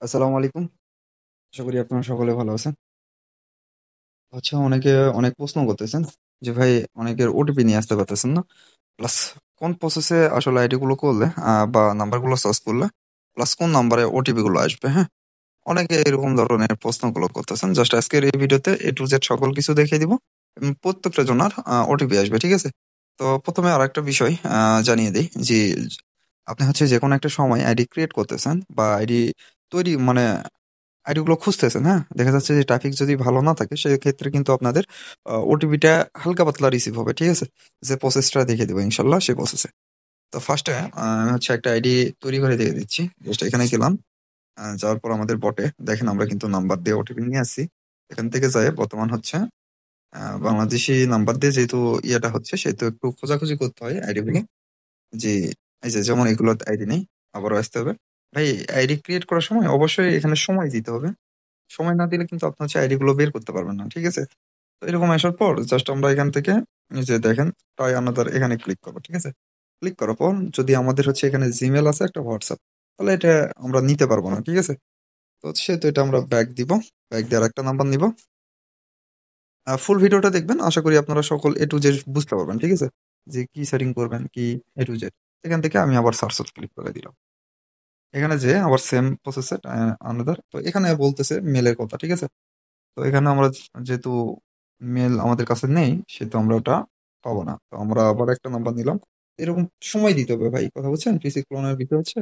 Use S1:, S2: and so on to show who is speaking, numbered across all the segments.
S1: আসসালামু আলাইকুম। আশা করি আপনারা সকলে ভালো আছেন। আচ্ছা, অনেকে অনেক প্রশ্ন করতেছেন যে ভাই, অনেকের ওটিপি নিয়ে আসতে পারতেছেন না। প্লাস কোন প্রসেসে আসলে আইডি গুলো করলে বা নাম্বারগুলো সার্চ করলে প্লাস কোন নাম্বারে ওটিপি গুলো আসবে, হ্যাঁ? অনেকে এরকম ধরনের প্রশ্নগুলো করতেছেন। জাস্ট আজকের এই ভিডিওতে A to Z সকল কিছু দেখিয়ে দিব এবং প্রত্যেকটা জনার ওটিপি আসবে, ঠিক আছে? তো ১ম এ আরেকটা বিষয় জানিয়ে দেই যে আপনি হচ্ছে যেকোনো একটা সময় আইডি ক্রিয়েট করতেছেন বা আইডি তৈরি মানে আইডি গুলো খুঁজতেছেন, হ্যাঁ? দেখা যাচ্ছে যে ট্রাফিক যদি ভালো না থাকে সেক্ষেত্রে কিন্তু আপনাদের ওটিপিটা হালকা পাতলা রিসিভ হবে, ঠিক আছে? যে প্রসেসটা দেখিয়ে দেব ইনশাআল্লাহ সেই প্রসেসে। তো ফার্স্ট এ আমি হচ্ছে একটা আইডি তৈরি করে দিয়ে দিচ্ছি। জাস্ট এখানে গেলাম। যাওয়ার পর আমাদের বটে দেখেন আমরা কিন্তু নাম্বার দিয়ে ওটিপি নিয়ে আসছি। এখান থেকে যেয়ে বর্তমান হচ্ছে বাংলাদেশী নাম্বার দিয়ে যেহেতু ইয়েটা হচ্ছে সেহেতু একটু খোঁজাখুঁজি করতে হয় আইডি গুলো। জি, এই যে যেমন এগুলোর আইডি নেই, আবারও আসতে হবে। ভাই, আইডি ক্রিয়েট করার সময় অবশ্যই এখানে সময় দিতে হবে। সময় না দিলে কিন্তু আপনি হচ্ছে আইডি গুলো বের করতে পারবেন না। ঠিক আছে? তো এরকম আসার পর জাস্ট আমরা এখান থেকে এই যে দেখেন ট্রাই আনাদার এখানে ক্লিক করব। ঠিক আছে? ক্লিক করার পর যদি আমাদের হচ্ছে এখানে Gmail আছে একটা WhatsApp, তাহলে এটা আমরা নিতে পারবো না। ঠিক আছে? তো সেহেতু এটা আমরা ব্যাক দিব। ব্যাক দিয়ে আরেকটা নাম্বার নিব। ফুল ভিডিওটা দেখবেন। আশা করি আপনারা সকল A to Z বুঝতে পারবেন। ঠিক আছে? যে কি সেটিং করবেন, কি A to Z। এখান থেকে আমি আবার সার্চ ক্লিক করে দিলাম। এখানে যেয়ে আবার সেম প্রসেস এ আনাদার। তো এখানে বলতেছে মেইলের কথা। ঠিক আছে? তো এখানে আমরা যেহেতু মেল আমাদের কাছে নেই, সেহেতু আমরা ওটা পাবো না। তো আমরা আবার একটা নাম্বার নিলাম। এরকম সময় দিতে হবে ভাই। কথা বুঝছেন? পিসি ক্লোনের বিষয় হচ্ছে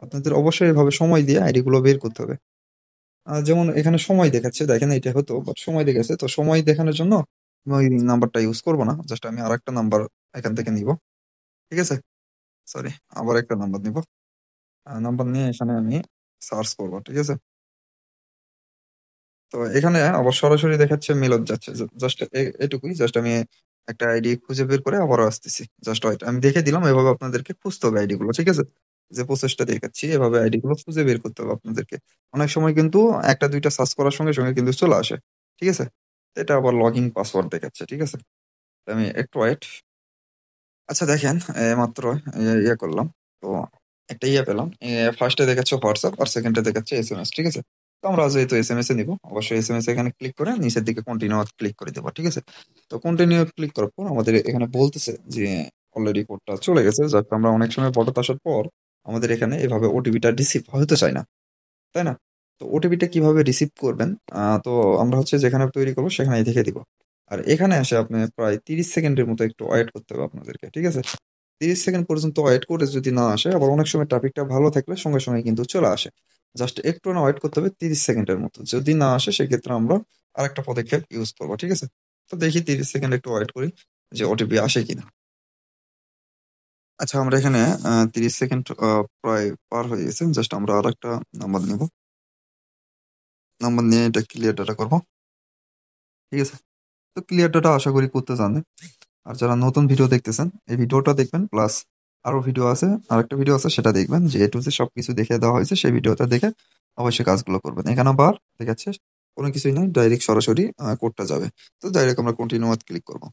S1: আপনাদের অবশ্যই এভাবে সময় দিয়ে আইডি গুলো বের করতে হবে। যেমন এখানে সময় দেখাচ্ছে, দেখেন এটা হতো বাট সময় দেখাচ্ছে। তো সময় দেখানোর জন্য আমি ওই নাম্বারটা ইউজ করব না। জাস্ট আমি আরেকটা নাম্বার এখান থেকে নিব। ঠিক আছে? সরি, আবার একটা নাম্বার নিব। নাম্বার নিয়ে এখানে আমি সার্চ করব। ঠিক আছে? তো এখানে আবার সরাসরি দেখাচ্ছে মিলত যাচ্ছে। জাস্ট এটুকুই। জাস্ট আমি একটা আইডি খুঁজে বের করে আবারও আসতেছি। Just wait. আমি দেখে দিলাম এভাবে আপনাদেরকে খুঁজতে হবে আইডি গুলো। ঠিক আছে? যে প্রসেসটা দেখাচ্ছি এভাবে আইডি গুলো খুঁজে বের করতে হবে আপনাদেরকে। অনেক সময় কিন্তু ১ টা ২ টা সার্চ করার সঙ্গে কিন্তু চলে আসে। ঠিক আছে? এটা আবার লগইন পাসওয়ার্ড দেখাচ্ছে। ঠিক আছে? তো আমি একটু ওয়েট। আচ্ছা দেখেন, মাত্র ইয়ে করলাম। তো একটা ইয়ে পেলাম। ফার্স্ট এ দেখাচ্ছে WhatsApp আর সেকেন্ড এ দেখাচ্ছে এসএমএস। ঠিক আছে? তো আমরা যেহেতু এসএমএস এ নিবো, অবশ্যই এসএমএস এখানে ক্লিক করে নিচের দিকে কন্টিনিউ ক্লিক করে দেব। ঠিক আছে? তো কন্টিনিউ ক্লিক করার পর আমাদের এখানে বলতেছে যে অলরেডি কোডটা চলে গেছে। যাক, আমরা অনেক সময় বটে আসার পর আমাদের এখানে এভাবে ওটিপিটা রিসিভ হতে চায় না। তাই না? তো ওটিপিটা কিভাবে রিসিভ করবেন? তো আমরা হচ্ছে যেখানে তৈরি করব সেখানেই দেখে দিব। আর এখানে এসে আপনি প্রায় ৩০ সেকেন্ডের মতো একটু ওয়েট করতে হবে আপনাদেরকে। ঠিক আছে? ৩০ সেকেন্ড পর্যন্ত ওয়েট করে যদি না আসে, আবার অনেক সময় ট্রাফিকটা ভালো থাকলে সঙ্গে কিন্তু চলে আসে। জাস্ট একটু না ওয়েট করতে হবে ৩০ সেকেন্ডের মতো। যদি না আসে সেক্ষেত্রে আমরা আরেকটা পদক্ষেপ ইউজ করব। ঠিক আছে? তো দেখি ৩০ সেকেন্ড একটু ওয়েট করি যে ওটিপি আসে কিনা। আচ্ছা, আমরা এখানে ৩০ সেকেন্ড প্রায় পার হয়ে গেছে। জাস্ট আমরা আরেকটা নাম্বার নিব। নাম্বার নিয়ে এটা ক্লিয়ার ডাটা করব। ঠিক আছে? তো ক্লিয়ার ডাটা আশা করি করতে জানেন। আর যারা নতুন ভিডিও দেখতেছেন, এই ভিডিওটা দেখবেন প্লাস আরো ভিডিও আছে। আরেকটা ভিডিও আছে সেটা দেখবেন যে A to Z সবকিছু দেখিয়ে দেওয়া হয়েছে। সেই ভিডিওটা দেখে অবশ্যই কাজগুলো করবেন। এখানে আবার দেখাচ্ছে কোনো কিছুই নাই। ডাইরেক্ট সরাসরি কোডটা যাবে। তো ডাইরেক্ট আমরা কন্টিনিউ ক্লিক করব।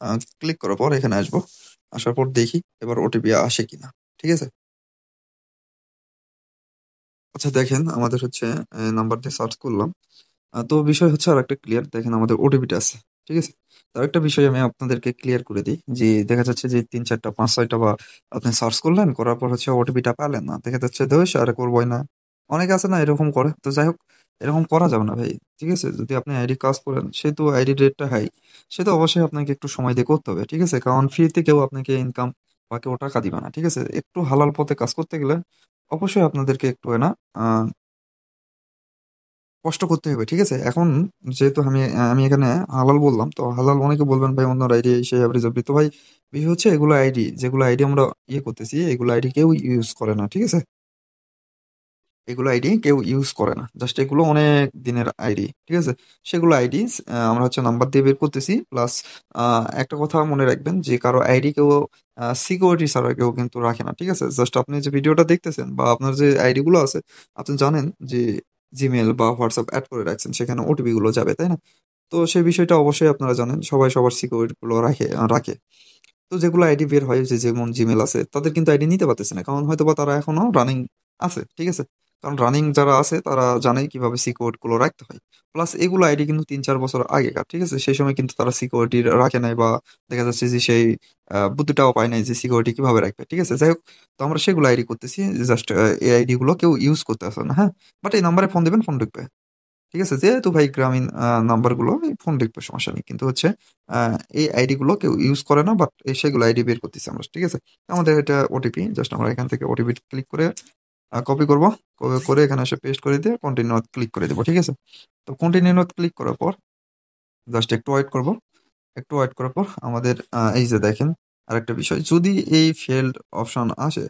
S1: আ ক্লিক করার পর এখানে আসবো। আসার পর দেখি এবার ওটিপি আসে কিনা। ঠিক আছে? আচ্ছা দেখেন, আমাদের হচ্ছে নাম্বার দিয়ে সার্চ করলাম। তো বিষয় হচ্ছে আরেকটা ক্লিয়ার। দেখেন আমাদের ওটিপিটা আছে। ঠিক আছে? তো আরেকটা বিষয় আমি আপনাদেরকে ক্লিয়ার করে দিই যে দেখা যাচ্ছে যে ৩, ৪ টা ৫, ৬ টা বা আপনি সার্চ করলেন, করার পর হচ্ছে ওটিপিটা পেলেন না। দেখা যাচ্ছে ধুস আর করবোই না। অনেকে আছে না এরকম করে। তো যাই হোক, এরকম করা যাবে না ভাই। ঠিক আছে? যদি আপনি আইডি কাজ করেন সেহেতু আইডি রেটটা হাই। সেহেতু অবশ্যই আপনাকে একটু সময় দিয়ে করতে হবে। ঠিক আছে? কারণ ফ্রিতে কেউ আপনাকে ইনকাম বা কেউ টাকা দিবে না। ঠিক আছে? একটু হালাল পথে কাজ করতে গেলে অবশ্যই আপনাদেরকে একটু আ কষ্ট করতে হবে। ঠিক আছে? এখন যেহেতু আমি এখানে হালাল বললাম, তো হালাল অনেকে বলবেন ভাই অন্যর আইডি সেই হাবি-জাবি। তো ভাই বিষয় হচ্ছে এগুলো আইডি, যেগুলো আইডি আমরা ইয়ে করতেছি, এগুলো আইডি কেউ ইউজ করে না। ঠিক আছে? এগুলো আইডি কেউ ইউজ করে না। জাস্ট এগুলো অনেক দিনের আইডি। ঠিক আছে? সেগুলো আইডি আমরা হচ্ছে নাম্বার দিয়ে বের করতেছি। প্লাস আ একটা কথা মনে রাখবেন যে কারো আইডি কেউ সিকিউরিটি ছাড়া কেউ কিন্তু রাখে না। ঠিক আছে? জাস্ট আপনি যে ভিডিওটা দেখতেছেন বা আপনার যে আইডি গুলো আছে, আপনি জানেন যে Gmail বা WhatsApp এড করে রাখছেন, সেখানে ওটিপি গুলো যাবে, তাই না? তো সেই বিষয়টা অবশ্যই আপনারা জানেন। সবাই সবার সিকিউরিটি গুলো রাখে। তো যেগুলো আইডি বের হয় যে যেমন Gmail আছে, তাদের কিন্তু আইডি নিতে পারতেছে না। কারণ হয়তোবা তারা এখনো রানিং আছে। ঠিক আছে? কারণ রানিং যারা আছে তারা জানে কিভাবে সিকিউরিটি গুলো রাখতে হয়। প্লাস এগুলো আইডি কিন্তু ৩-৪ বছর আগেকার। ঠিক আছে? সেই সময় কিন্তু তারা সিকিউরিটি রাখে নাই বা দেখা যাচ্ছে যে সেই বুদ্ধিটাও পায় নাই যে সিকিউরিটি কিভাবে রাখবে। ঠিক আছে? যাই হোক, তো আমরা সেগুলো আইডি করতেছি। জাস্ট এই আইডি গুলো কেউ ইউজ করতেছে না। হ্যাঁ? বাট এই নাম্বারে ফোন দিবেন, ফোন ঢুকবে। ঠিক আছে? যেহেতু ভাই গ্রামীণ নাম্বারগুলো ফোন ঢুকবে, সমস্যা নেই। কিন্তু হচ্ছে আ এই আইডি গুলো কেউ ইউজ করে না, বাট সেগুলো আইডি বের করতেছি আমরা। ঠিক আছে? আমাদের এটা ওটিপি, জাস্ট আমরা এখান থেকে ওটিপি ক্লিক করে কপি করব। কপি করে এখানে এসে পেস্ট করে দিয়ে কন্টিনিউ ক্লিক করে দেব। ঠিক আছে? তো কন্টিনিউ ক্লিক করার পর জাস্ট একটু ওয়েট করব। একটু ওয়েট করার পর আমাদের এই যে দেখেন, আরেকটা বিষয়, যদি এই ফেইল্ড অপশন আসে,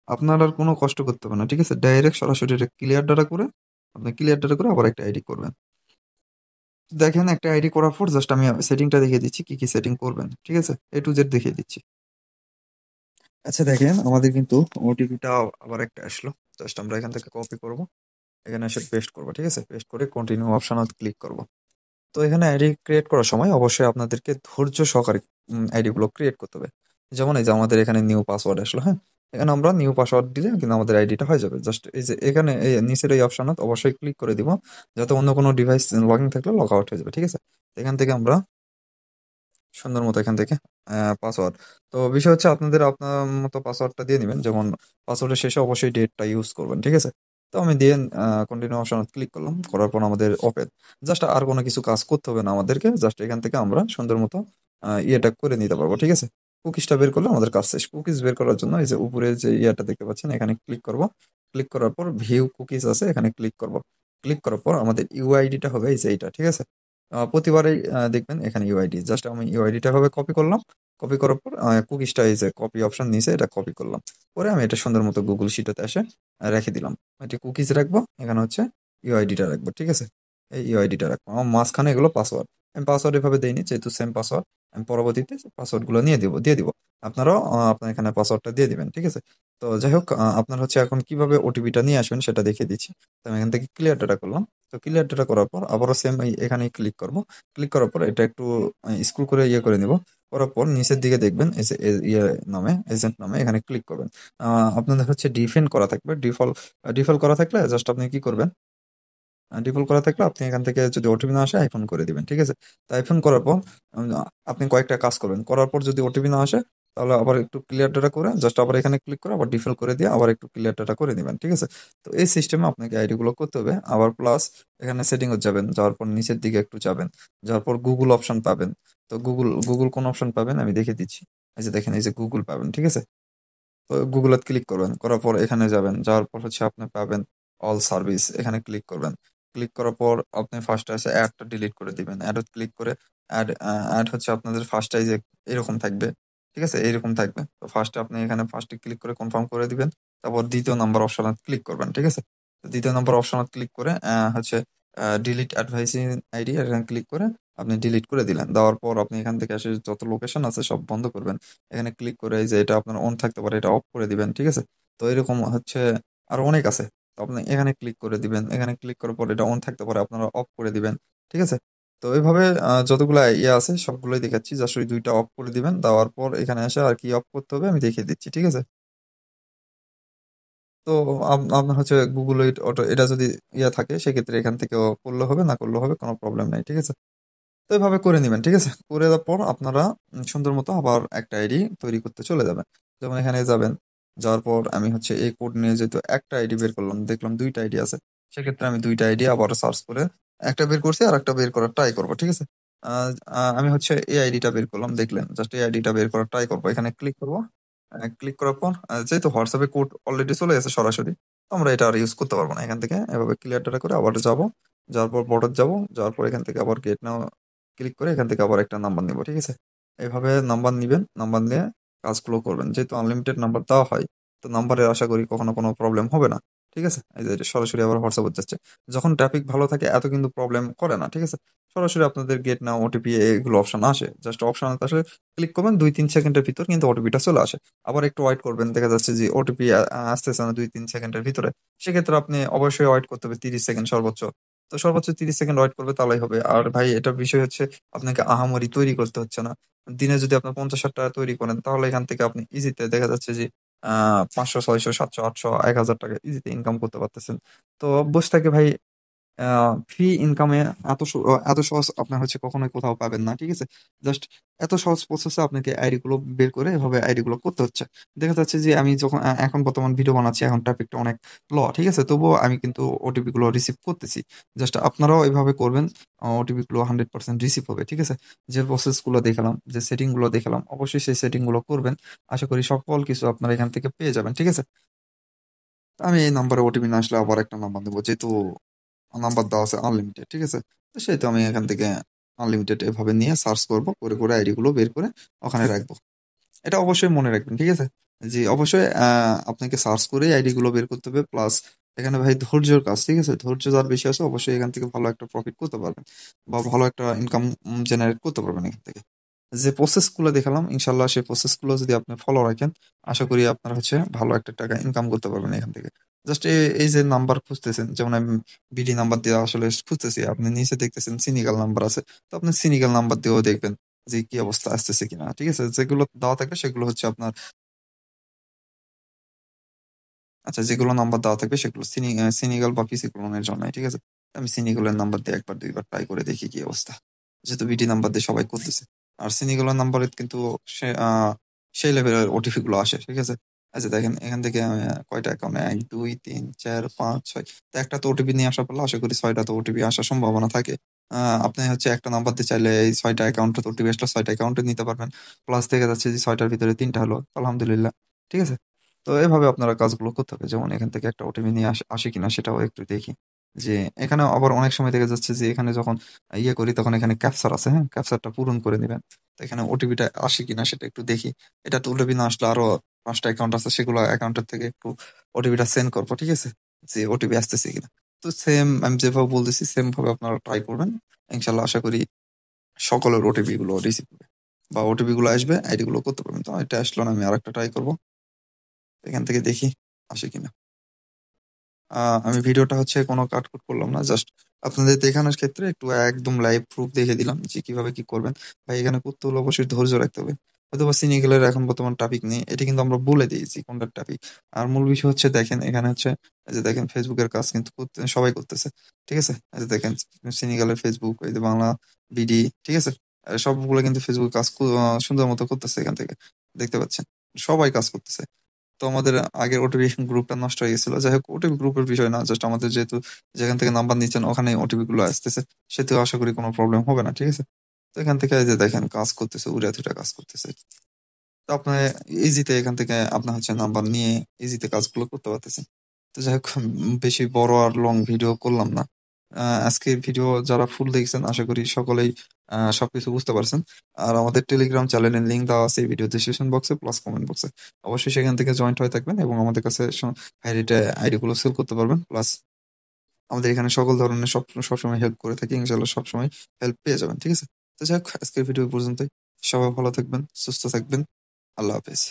S1: আপনার আর কোনো কষ্ট করতে হবে না। ঠিক আছে? ডাইরেক্ট সরাসরি এটা ক্লিয়ার ডাটা করে, আপনি ক্লিয়ার ডাটা করে আবার একটা আইডি করবেন। দেখেন, একটা আইডি করার পর জাস্ট আমি সেটিংটা দেখিয়ে দিচ্ছি কি, কি সেটিং করবেন। ঠিক আছে? A to Z দেখিয়ে দিচ্ছি। আচ্ছা দেখেন, আমাদের কিন্তু ওটিপিটা আবার একটা আসলো। জাস্ট আমরা এখান থেকে কপি করব। এখানে এসে পেস্ট করব। ঠিক আছে? পেস্ট করে কন্টিনিউ অপশনে ক্লিক করব। তো এখানে আইডি ক্রিয়েট করার সময় অবশ্যই আপনাদেরকে ধৈর্য সহকারে আইডি গুলো ক্রিয়েট করতে হবে। যেমন এই যে আমাদের এখানে নিউ পাসওয়ার্ড আসলো, হ্যাঁ? এখানে আমরা নিউ পাসওয়ার্ড দিলে কিন্তু আমাদের আইডিটা হয়ে যাবে। জাস্ট এই যে এখানে এই নিচের এই অপশনত অবশ্যই ক্লিক করে দিব। যাতে অন্য কোনো ডিভাইস লগইন থাকলে লগ আউট হয়ে যাবে। ঠিক আছে? এখান থেকে আমরা সুন্দর মতো এখান থেকে পাসওয়ার্ড। তো বিষয় হচ্ছে আপনাদের আপনার মতো পাসওয়ার্ডটা দিয়ে নিবেন। যেমন পাসওয়ার্ডের শেষে অবশ্যই ডেটটা ইউজ করবেন। ঠিক আছে? তো আমি দিয়ে কন্টিনিউ অপশনে ক্লিক করলাম। করার পর আমাদের ওপেন। জাস্ট আর কোনো কিছু কাজ করতে হবে না আমাদেরকে। জাস্ট এখান থেকে আমরা সুন্দর মতো ইয়েটা করে নিতে পারবো। ঠিক আছে? কুকিজটা বের করলে আমাদের কাজ শেষ। কুকিজ বের করার জন্য এই যে উপরে যে ইয়াটা দেখতে পাচ্ছেন, এখানে ক্লিক করব। ক্লিক করার পর ভিউ কুকিজ আছে, এখানে ক্লিক করব। ক্লিক করার পর আমাদের ইউআইডিটা হবে এই যে এইটা। ঠিক আছে? প্রতিবারেই দেখবেন এখানে ইউআইডি। জাস্ট আমি ইউআইডিটা এভাবে কপি করলাম। কপি করার পর কুকিজটা এই যে কপি অপশন নিচে এটা কপি করলাম। পরে আমি এটা সুন্দর মতো গুগল শিটে এসে রেখে দিলাম। এটি কুকিজ রাখবো। এখানে হচ্ছে ইউআইডিটা রাখবো। ঠিক আছে? এই ইউআইডিটা রাখবো। আমার মাঝখানে এগুলো পাসওয়ার্ড। আমি পাসওয়ার্ড এভাবে দেইনি, যেহেতু সেম পাসওয়ার্ড। আমি পরবর্তীতে পাসওয়ার্ড গুলো দিয়ে দিব। আপনারাও আপনার এখানে পাসওয়ার্ডটা দিয়ে দিবেন। ঠিক আছে? তো যাই হোক, আপনার হচ্ছে এখন কিভাবে ওটিপিটা নিয়ে আসবেন সেটা দেখিয়ে দিচ্ছি। তো আমি এখান থেকে ক্লিয়ার ডাটা করলাম। তো ক্লিয়ার ডাটা করার পর আবারও সেম এখানেই ক্লিক করব। ক্লিক করার পর এটা একটু স্ক্রল করে ইয়ে করে নিব। করার পর নিচের দিকে দেখবেন এই যে ইয়ে নামে, এজেন্ট নামে এখানে ক্লিক করবেন। আপনাদের হচ্ছে ডিফেন্ড করা থাকবে। ডিফল্ট করা থাকলে জাস্ট আপনি কি করবেন? ডিফল্ট করা থাকলে আপনি এখান থেকে যদি ওটিপি না আসে আইফোন করে দিবেন। ঠিক আছে? তো আইফোন করার পর আম আপনি কয়েকটা কাজ করবেন। করার পর যদি ওটিপি না আসে, তাহলে আবার একটু ক্লিয়ার ডাটা করে জাস্ট আবার এখানে ক্লিক করে আবার ডিফল্ট করে দিয়ে আবার একটু ক্লিয়ার ডাটা করে নিবেন। ঠিক আছে? তো এই সিস্টেমে আপনাকে আইডি গুলো করতে হবে। আবার প্লাস এখানে সেটিং এ যাবেন। যাওয়ার পর নিচের দিকে একটু যাবেন। যাওয়ার পর গুগল অপশন পাবেন। তো গুগল কোন অপশন পাবেন আমি দেখিয়ে দিচ্ছি। এই যে দেখেন, এই যে গুগল পাবেন। ঠিক আছে? তো গুগলে ক্লিক করবেন। করার পর এখানে যাবেন। যাওয়ার পর হচ্ছে আপনি পাবেন অল সার্ভিস। এখানে ক্লিক করবেন। ক্লিক করার পর আপনি ফার্স্টে আছে অ্যাডটা ডিলিট করে দিবেন। অ্যাডে ক্লিক করে অ্যাড হচ্ছে আপনাদের ফার্স্টে এই যে এরকম থাকবে। ঠিক আছে? এইরকম থাকবে। তো ফার্স্টে আপনি এখানে ফার্স্টে ক্লিক করে কনফার্ম করে দিবেন। তারপর ২য় নাম্বার অপশনে ক্লিক করবেন। ঠিক আছে? তো ২য় নাম্বার অপশনে ক্লিক করে হচ্ছে ডিলিট অ্যাডভাইসিং আইডি এখানে ক্লিক করে আপনি ডিলিট করে দিলেন। দেওয়ার পর আপনি এখান থেকে এসে যত লোকেশন আছে সব বন্ধ করবেন। এখানে ক্লিক করে এই যে এটা আপনার অন থাকতে পারে, এটা অফ করে দিবেন। ঠিক আছে? তো এরকম হচ্ছে আরো অনেক আছে। তো আপনি এখানে ক্লিক করে দিবেন। এখানে ক্লিক করার পর এটা অন থাকতে পারে, আপনারা অফ করে দিবেন। ঠিক আছে? তো এভাবে যতগুলা ইয়ে আছে সবগুলোই দেখাচ্ছি। জাস্ট ওই ২ টা অফ করে দিবেন। দেওয়ার পর এখানে এসে আর কি অফ করতে হবে আমি দেখিয়ে দিচ্ছি। ঠিক আছে? তো আপনার হচ্ছে Google ইট অটো এটা যদি ইয়া থাকে সেক্ষেত্রে এখান থেকেও করলে হবে, না করলেও হবে, কোনো প্রবলেম নাই। ঠিক আছে? তো এভাবে করে নিবেন। ঠিক আছে? করে দেওয়ার পর আপনারা সুন্দর মতো আবার একটা আইডি তৈরি করতে চলে যাবেন। যেমন এখানে যাবেন। যাওয়ার পর আমি হচ্ছে এই কোড নিয়ে যেহেতু একটা আইডি বের করলাম, দেখলাম ২ টা আইডি আছে। সেক্ষেত্রে আমি ২ টা আইডি আবারও সার্চ করে একটা বের করছি, আরেকটা বের করার ট্রাই করব। ঠিক আছে? আ আমি হচ্ছে এই আইডিটা বের করলাম, দেখলেন। জাস্ট এই আইডিটা বের করার ট্রাই করব। এখানে ক্লিক করব। ক্লিক করার পর যেহেতু WhatsApp এ কোড অলরেডি চলে গেছে সরাসরি, তো আমরা এটা আর ইউজ করতে পারব না। এখান থেকে এভাবে ক্লিয়ার ডাটা করে আবার যাব। যাওয়ার পর বর্ডার যাব। যাওয়ার পর এখান থেকে আবার গেট নাও ক্লিক করে এখান থেকে আবার একটা নাম্বার নিব। ঠিক আছে? এভাবে নাম্বার নিবেন। নাম্বার নিয়ে কাজগুলো করবেন। যেহেতু আনলিমিটেড নাম্বার দেওয়া হয়, তো নাম্বারের আশা করি কখনো কোনো প্রবলেম হবে না। ঠিক আছে? এই যে এটা সরাসরি আবার WhatsApp এ যাচ্ছে। যখন ট্রাফিক ভালো থাকে এত কিন্তু প্রবলেম করে না। ঠিক আছে? সরাসরি আপনাদের গেট নাও, ওটিপি এগুলো অপশন আসে। জাস্ট অপশনে আসলে ক্লিক করবেন, ২-৩ সেকেন্ডের ভিতর কিন্তু ওটিপিটা চলে আসে। আবার একটু ওয়েট করবেন। দেখা যাচ্ছে যে ওটিপি আসতেছে না ২-৩ সেকেন্ডের ভিতরে। সেক্ষেত্রে আপনি অবশ্যই ওয়েট করতে হবে ৩০ সেকেন্ড সর্বোচ্চ। তো সর্বোচ্চ ৩০ সেকেন্ড ওয়েট করবে তাহলেই হবে। আর ভাই এটার বিষয় হচ্ছে আপনাকে আহামরি তৈরি করতে হচ্ছে না। দিনে যদি আপনি ৫০-৬০ টা তৈরি করেন তাহলে এখান থেকে আপনি ইজিতে দেখা যাচ্ছে যে 500, 600, 700, 800, 1000 টাকা ইজিতে ইনকাম করতে পারতেছেন। তো বসে থেকে ভাই ফ্রি ইনকামে এত সহজ আপনার হচ্ছে কখনোই কোথাও পাবেন না। ঠিক আছে? জাস্ট এত সহজ প্রসেসে আপনাকে আইডি গুলো বের করে এভাবে আইডি গুলো করতে হচ্ছে। দেখা যাচ্ছে যে আমি যখন এখন বর্তমান ভিডিও বানাচ্ছি, এখন টপিকটা অনেক ঠিক আছে? তবুও আমি কিন্তু ওটিপি গুলো রিসিভ করতেছি। জাস্ট আপনারাও এভাবে করবেন। ওটিপি গুলো 100% রিসিভ হবে। ঠিক আছে? যে প্রসেস গুলো দেখালাম, যে সেটিং গুলো দেখালাম, অবশ্যই সেই সেটিং গুলো করবেন। আশা করি সকল কিছু আপনারা এখান থেকে পেয়ে যাবেন। ঠিক আছে? আমি এই নাম্বারে ওটিপি না আসলে আবার একটা নাম্বার দেবো। যেহেতু নাম্বার দেওয়া আছে আনলিমিটেড। ঠিক আছে? তো সেহেতু আমি এখান থেকে আনলিমিটেড এভাবে নিয়ে সার্চ করব। করে আইডি গুলো বের করে ওখানে রাখবো। এটা অবশ্যই মনে রাখবেন। ঠিক আছে? জি, অবশ্যই আপনাকে সার্চ করেই আইডি গুলো বের করতে হবে। প্লাস এখানে ভাই ধৈর্যের কাজ। ঠিক আছে? ধৈর্য যার বেশি আছে অবশ্যই এখান থেকে ভালো একটা প্রফিট করতে পারবেন। বা ভালো একটা ইনকাম জেনারেট করতে পারবেন এখান থেকে। যে প্রসেস গুলো দেখালাম ইনশাআল্লাহ সেই প্রসেস গুলো যদি আপনি ফলো রাখেন, আশা করি আপনার হচ্ছে ভালো একটা টাকা ইনকাম করতে পারবেন এখান থেকে। জাস্ট এই যে নাম্বার খুঁজতেছেন, যেমন আমি বিডি নাম্বার দিয়ে আসলে খুঁজতেছি। আপনি নিচে দেখতেছেন সিনিগাল নাম্বার আছে। তো আপনি সিনিগাল নাম্বার দিয়েও দেখবেন যে কি অবস্থা আসতেছে কিনা। ঠিক আছে? যেগুলো দেওয়া থাকবে সেগুলো হচ্ছে আপনার আচ্ছা, যেগুলো নাম্বার দেওয়া থাকবে সেগুলো সিনিগাল বা পিসি ক্লোনের জন্য। ঠিক আছে? আমি সিনিগালের নাম্বার দিয়ে ১ বার ২ বার ট্রাই করে দেখি কি অবস্থা। যেহেতু বিডি নাম্বার দিয়ে সবাই করতেছে। আর সিনিগালের নাম্বারে কিন্তু সেই লেভেলের ওটিপি গুলো আসে। ঠিক আছে? আচ্ছা দেখেন এখান থেকে কয়টা অ্যাকাউন্ট ১, ২, ৩, ৪, ৫, ৬ তো একটা তো ওটিপি নিয়ে আসার ফলে আশা করি ৬ টা তো ওটিপি আসার সম্ভাবনা থাকে। আপনি হচ্ছে একটা নাম্বার দিয়ে চাইলে এই ৬ টা অ্যাকাউন্টে ওটিপি আসলে ৬ টা অ্যাকাউন্টে নিতে পারবেন। প্লাস দেখা যাচ্ছে যে ৬ টার ভিতরে ৩ টা হলো। আলহামদুলিল্লাহ। ঠিক আছে? তো এভাবে আপনারা কাজগুলো করতে হবে। যেমন এখান থেকে একটা ওটিপি নিয়ে আসে কিনা সেটাও একটু দেখি। যে এখানে আবার অনেক সময় দেখা যাচ্ছে যে এখানে যখন ইয়ে করি তখন এখানে ক্যাপচার আছে, হ্যাঁ? ক্যাপচারটা পূরণ করে নিবেন। তো এখানে ওটিপিটা আসে কিনা সেটা একটু দেখি। এটা তো ওটিপি না আসলে আরো ৫ টা অ্যাকাউন্ট আছে সেগুলো অ্যাকাউন্টের থেকে একটু ওটিপিটা সেন্ড করব। ঠিক আছে? যে ওটিপি আসতেছে কিনা। তো সেম আমি যেভাবে বলতেছি সেম ভাবে আপনারা ট্রাই করবেন। ইনশাআল্লাহ আশা করি সকলের ওটিপি গুলো রিসিভ হবে। বা ওটিপি গুলো আসবে, আইডি গুলো করতে পারবেন। তো এটা আসলো না আমি আরেকটা ট্রাই করব। এখান থেকে দেখি আসে কিনা। আ আমি ভিডিওটা হচ্ছে কোনো কাট-কুট করলাম না। জাস্ট আপনাদের দেখানোর ক্ষেত্রে একটু একদম লাইভ প্রুফ দেখিয়ে দিলাম যে কিভাবে কি করবেন। ভাই এখানে করতে হলে অবশ্যই ধৈর্য রাখতে হবে। হয়তোবা সিনিকেলের এখন বর্তমান টপিক নেই। এটা কিন্তু আমরা বলে দিয়েছি কোনটা টপিক। আর মূল বিষয় হচ্ছে দেখেন এখানে হচ্ছে এই যে দেখেন Facebook এর কাজ কিন্তু সবাই করতেছে। ঠিক আছে? এই যে দেখেন সিনিকেলের Facebook, এই যে বাংলা বিডি, ঠিক আছে? সবগুলো কিন্তু Facebook কাজ সুন্দর মতো করতেছে এখান থেকে। দেখতে পাচ্ছেন। সবাই কাজ করতেছে। তো আমাদের আগের ওটিপি গ্রুপটা নষ্ট হয়ে গেছিল। যাই হোক ওটিপি গ্রুপের বিষয় না। জাস্ট আমাদের যেহেতু যেখান থেকে নাম্বার নিচ্ছেন ওখানেই ওটিপি গুলো আসতেছে। সেহেতু আশা করি কোনো প্রবলেম হবে না। ঠিক আছে? তো এখান থেকে এই যে দেখেন কাজ করতেছে, উড়া-ধুরা কাজ করতেছে। তো আপনার ইজিতে এখান থেকে আপনার হচ্ছে নাম্বার নিয়ে ইজিতে কাজগুলো করতে পারতেছেন। তো যাই হোক বেশি বড় আর লং ভিডিও করলাম না। আজকের ভিডিও যারা ফুল দেখছেন আশা করি সকলেই সবকিছু বুঝতে পারছেন। আর আমাদের টেলিগ্রাম চ্যানেলের লিংক দেওয়া আছে এই ভিডিও ডেসক্রিপশন বক্সে প্লাস কমেন্ট বক্সে। অবশ্যই সেখান থেকে জয়েন্ট হয়ে থাকবেন এবং আমাদের কাছে হাই রেটে আইডি গুলো সেল করতে পারবেন। প্লাস আমাদের এখানে সকল ধরনের সবসময় হেল্প করে থাকি। ইনশাআল্লাহ সবসময় হেল্প পেয়ে যাবেন। ঠিক আছে? তো যাই হোক আজকের ভিডিও এই পর্যন্তই। সবাই ভালো থাকবেন, সুস্থ থাকবেন। আল্লাহ হাফেজ।